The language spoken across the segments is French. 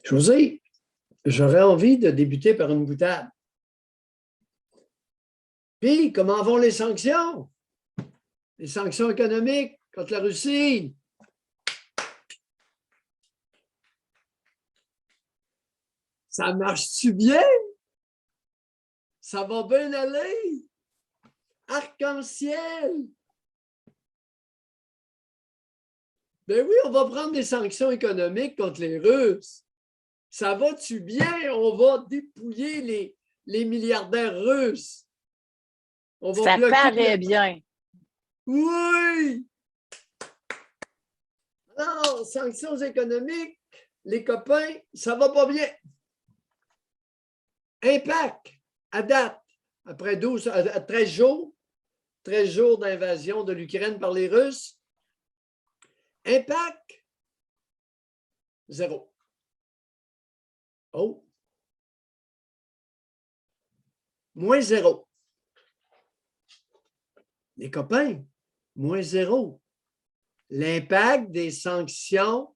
José, j'aurais envie de débuter par une boutade. Puis, comment vont les sanctions? Les sanctions économiques contre la Russie? Ça marche-tu bien? Ça va bien aller? Arc-en-ciel! Ben oui, on va prendre des sanctions économiques contre les Russes. Ça va-tu bien? On va dépouiller les milliardaires russes. On va Ça bloquer paraît bien. Oui! Alors, sanctions économiques, les copains, ça va pas bien. Impact, à date, après 13 jours d'invasion de l'Ukraine par les Russes, impact, 0. Oh! Moins 0. Les copains, moins 0. L'impact des sanctions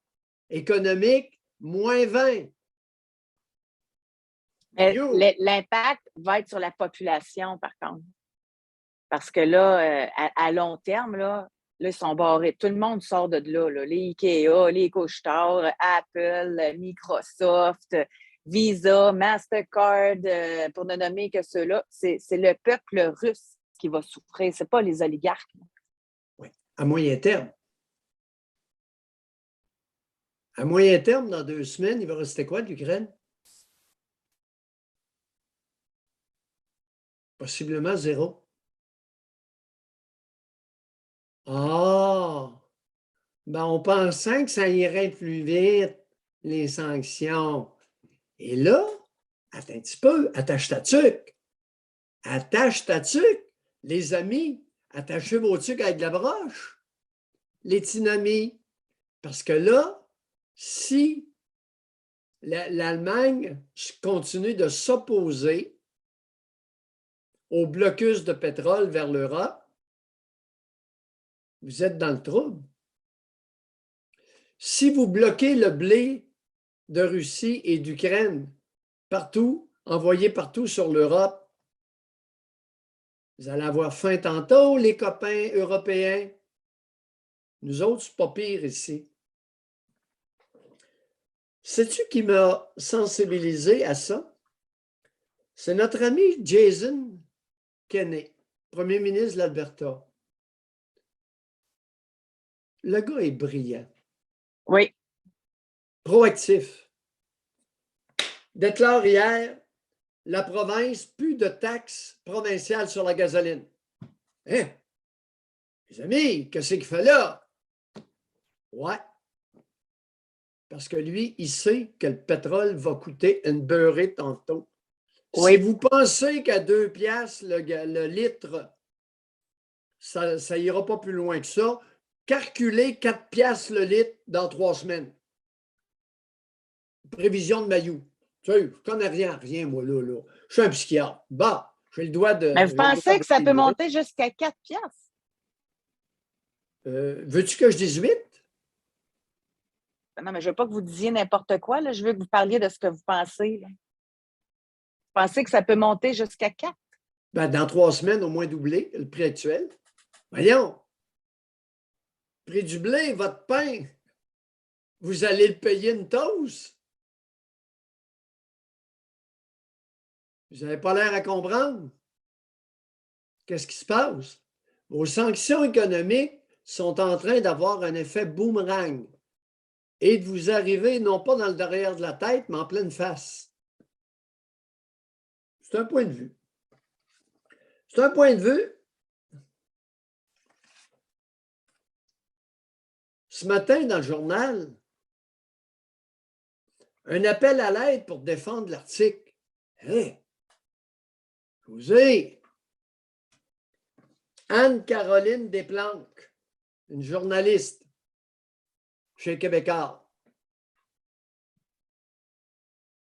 économiques, moins 20. Mais l'impact va être sur la population, par contre. Parce que là, à long terme, là, ils sont barrés. Tout le monde sort de là. Les IKEA, les couche-tard, Apple, Microsoft, Visa, Mastercard, pour ne nommer que ceux-là. C'est le peuple russe qui va souffrir. Ce n'est pas les oligarques. Oui, à moyen terme. À moyen terme, dans 2 semaines, il va rester quoi de l'Ukraine? Possiblement 0. Ah! Ben, on pensait que ça irait plus vite, les sanctions. Et là, attends un petit peu, attache ta tuque. Attache ta tuque, les amis. Attachez vos tuques avec de la broche. Les tsunamis. Parce que là, si l'Allemagne continue de s'opposer au blocus de pétrole vers l'Europe, vous êtes dans le trouble. Si vous bloquez le blé de Russie et d'Ukraine partout, envoyé partout sur l'Europe, vous allez avoir faim tantôt, les copains européens. Nous autres, c'est pas pire ici. Sais-tu qui m'a sensibilisé à ça? C'est notre ami Jason Kenney, premier ministre de l'Alberta. Le gars est brillant. Oui. Proactif. Déclare hier, la province, plus de taxes provinciales sur la gasoline. Hein? Les amis, qu'est-ce qu'il fait là? Ouais. Parce que lui, il sait que le pétrole va coûter une beurrée tantôt. Oui. Si vous pensez qu'à 2 piastres le litre, ça n'ira pas plus loin que ça, calculez 4 piastres le litre dans 3 semaines. Prévision de Mayou. Tu sais, je ne connais rien, moi, là. Je suis un psychiatre. Bah, j'ai le droit de... Mais vous pensez que ça peut monter jusqu'à 4 piastres? Veux-tu que je dise 8? Non, mais je ne veux pas que vous disiez n'importe quoi. Là. Je veux que vous parliez de ce que vous pensez. Là. Vous pensez que ça peut monter jusqu'à 4? Ben, dans 3 semaines, au moins doubler le prix actuel. Voyons. Prix du blé, votre pain, vous allez le payer une toast. Vous n'avez pas l'air à comprendre. Qu'est-ce qui se passe? Vos sanctions économiques sont en train d'avoir un effet boomerang et de vous arriver non pas dans le derrière de la tête, mais en pleine face. C'est un point de vue. C'est un point de vue. Ce matin, dans le journal, un appel à l'aide pour défendre l'article. Hein? José, Anne-Caroline Desplanques, une journaliste chez Québécois.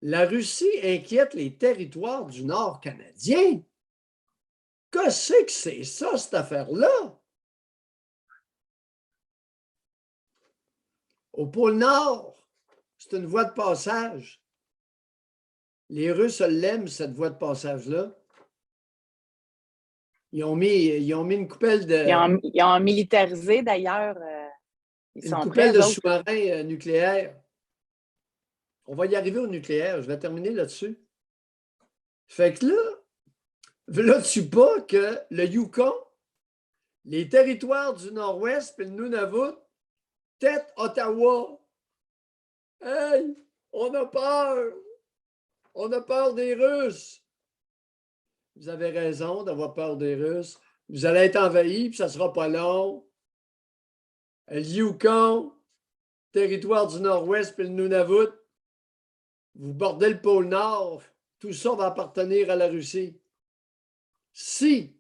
La Russie inquiète les territoires du Nord canadien. Qu'est-ce que c'est ça, cette affaire-là? Au pôle Nord, c'est une voie de passage. Les Russes l'aiment, cette voie de passage-là. Ils ont mis une coupelle Ils ont militarisé d'ailleurs. Ils une sont coupelle prêts, de eux autres. sous-marins nucléaires. On va y arriver au nucléaire. Je vais terminer là-dessus. Fait que là, veux-tu pas que le Yukon, les territoires du Nord-Ouest puis le Nunavut, tête Ottawa. Hey, on a peur. On a peur des Russes. Vous avez raison d'avoir peur des Russes. Vous allez être envahis, puis ça ne sera pas long. Le Yukon, territoire du Nord-Ouest, puis le Nunavut, vous bordez le pôle Nord, tout ça va appartenir à la Russie. Si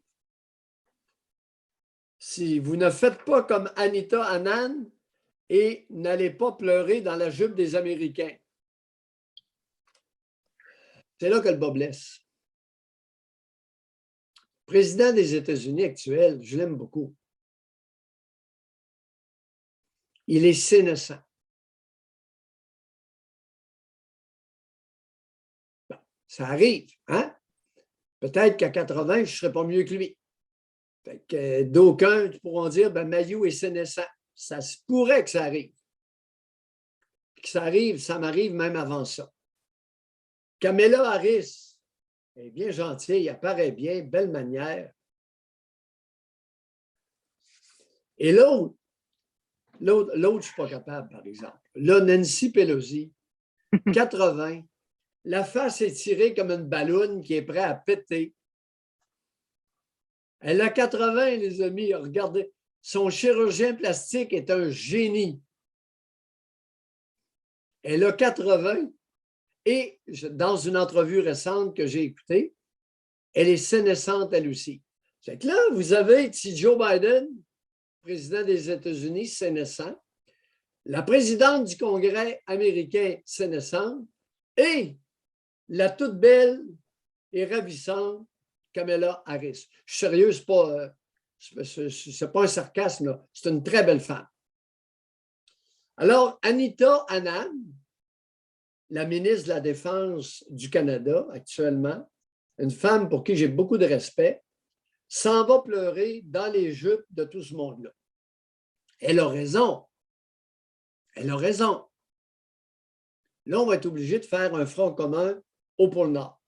vous ne faites pas comme Anita Anand et n'allez pas pleurer dans la jupe des Américains. C'est là que le bas blesse. Le président des États-Unis actuel, je l'aime beaucoup. Il est sénescent. Bon, ça arrive, hein? Peut-être qu'à 80, je ne serais pas mieux que lui. Fait que d'aucuns pourront dire, ben, Mailloux est sénescent. Ça se pourrait que ça arrive. Que ça arrive, ça m'arrive même avant ça. Kamala Harris, elle est bien gentille, elle paraît bien, belle manière. Et l'autre, je ne suis pas capable, par exemple. Là, Nancy Pelosi, 80, la face est tirée comme une balloune qui est prête à péter. Elle a 80, les amis. Regardez, son chirurgien plastique est un génie. Elle a 80 et dans une entrevue récente que j'ai écoutée, elle est sénescente elle aussi. C'est que là, vous avez si Joe Biden, président des États-Unis, sénescent, la présidente du Congrès américain sénescente et la toute belle et ravissante Kamala Harris. Je suis sérieux, ce n'est pas un sarcasme, c'est une très belle femme. Alors, Anita Anand, la ministre de la Défense du Canada actuellement, une femme pour qui j'ai beaucoup de respect, s'en va pleurer dans les jupes de tout ce monde-là. Elle a raison. Elle a raison. Là, on va être obligé de faire un front commun au pôle Nord.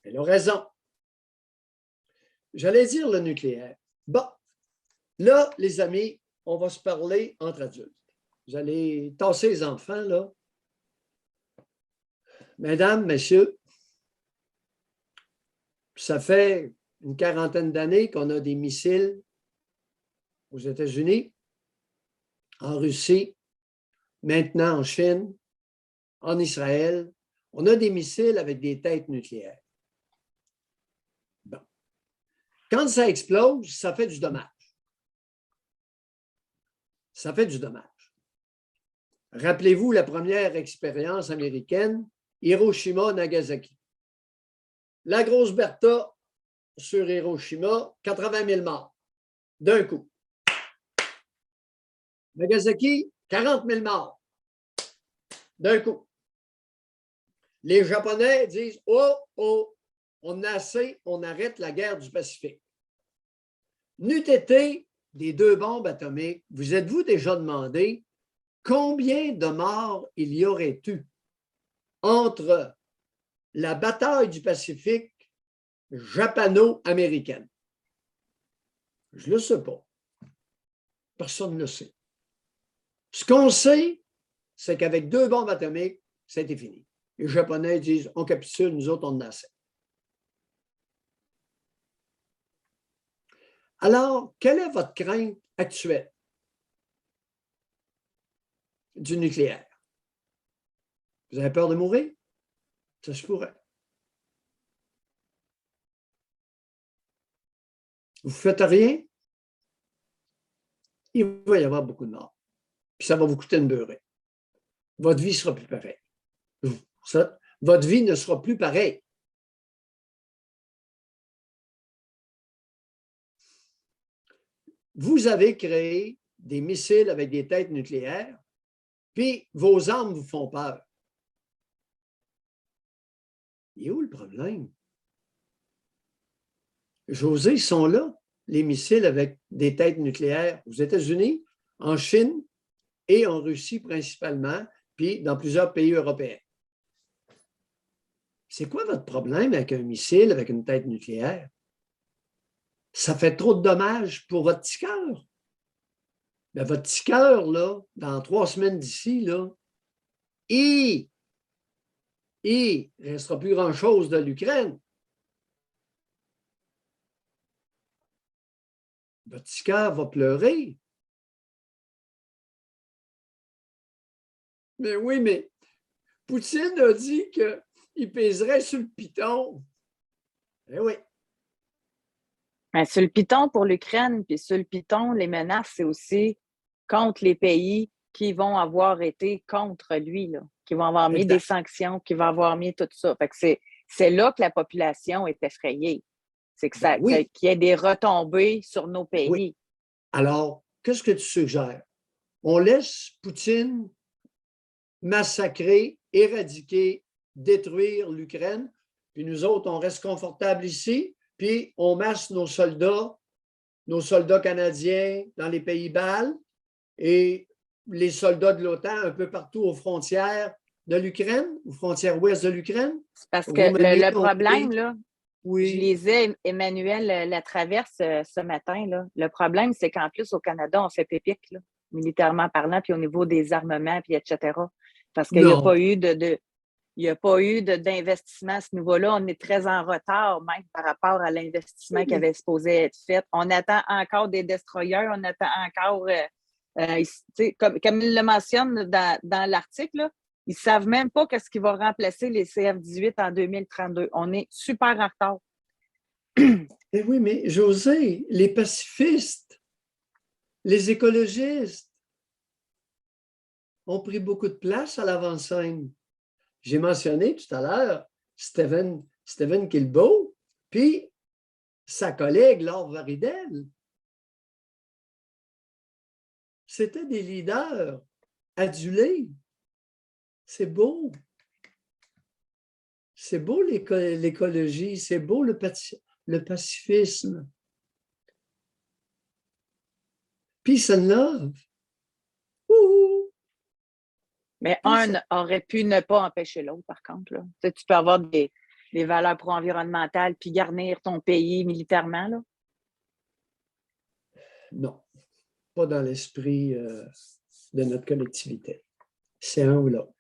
Elle a raison. J'allais dire le nucléaire. Bon, là, les amis, on va se parler entre adultes. Vous allez tasser les enfants, là. Mesdames, messieurs, ça fait une quarantaine d'années qu'on a des missiles aux États-Unis, en Russie, maintenant en Chine, en Israël. On a des missiles avec des têtes nucléaires. Bon. Quand ça explose, ça fait du dommage. Ça fait du dommage. Rappelez-vous la première expérience américaine, Hiroshima-Nagasaki. La grosse Bertha sur Hiroshima, 80 000 morts, d'un coup. Nagasaki, 40 000 morts, d'un coup. Les Japonais disent « Oh, oh, on a assez, on arrête la guerre du Pacifique. » N'eût été des deux bombes atomiques, vous êtes-vous déjà demandé combien de morts il y aurait eu entre la bataille du Pacifique japano-américaine? Je ne le sais pas. Personne ne le sait. Ce qu'on sait, c'est qu'avec deux bombes atomiques, c'était fini. Les Japonais disent, on capitule, nous autres, on en a assez. Alors, quelle est votre crainte actuelle du nucléaire? Vous avez peur de mourir? Ça se pourrait. Vous ne faites rien? Il va y avoir beaucoup de morts. Puis ça va vous coûter une beurrée. Votre vie ne sera plus pareille. Votre vie ne sera plus pareille. Vous avez créé des missiles avec des têtes nucléaires, puis vos armes vous font peur. Il est où le problème? José, ils sont là, les missiles avec des têtes nucléaires aux États-Unis, en Chine et en Russie principalement, puis dans plusieurs pays européens. C'est quoi votre problème avec un missile avec une tête nucléaire? Ça fait trop de dommages pour votre petit cœur. Mais votre petit cœur, là, dans 3 semaines d'ici, là, il ne restera plus grand-chose de l'Ukraine. Votre petit cœur va pleurer. Mais oui, mais Poutine a dit qu'il pèserait sur le piton. Eh oui. Mais sur le piton pour l'Ukraine, puis sur le piton, les menaces, c'est aussi contre les pays qui vont avoir été contre lui, là, qui vont avoir mis des sanctions, qui vont avoir mis tout ça. Fait que c'est là que la population est effrayée. C'est que Oui. qu'il y ait des retombées sur nos pays. Oui. Alors, qu'est-ce que tu suggères? On laisse Poutine massacrer, éradiquer, détruire l'Ukraine, puis nous autres, on reste confortables ici, puis on masse nos soldats canadiens dans les pays baltes et les soldats de l'OTAN un peu partout aux frontières de l'Ukraine, aux frontières ouest de l'Ukraine. C'est parce que le problème, là, oui. Je lisais Emmanuel Latraverse ce matin, là. Le problème, c'est qu'en plus, au Canada, on fait pépic, là, militairement parlant, puis au niveau des armements, puis etc. Parce qu'il n'y a pas eu il n'y a pas eu d'investissement à ce niveau-là. On est très en retard, même par rapport à l'investissement qui avait supposé être fait. On attend encore des destroyers, on attend encore, comme il le mentionne dans l'article, ils ne savent même pas qu'est-ce qui va remplacer les CF-18 en 2032. On est super en retard. Eh oui, mais José, les pacifistes, les écologistes ont pris beaucoup de place à l'avant-scène. J'ai mentionné tout à l'heure Stephen Guilbeault, puis sa collègue Laure Varidel. C'était des leaders adulés. C'est beau. C'est beau l'écologie, c'est beau le pacifisme. Peace and love. Ouh. Mais un aurait pu ne pas empêcher l'autre, par contre. Là. Tu peux avoir des valeurs pro-environnementales puis garnir ton pays militairement. Là. Non, pas dans l'esprit de notre collectivité. C'est un ou l'autre.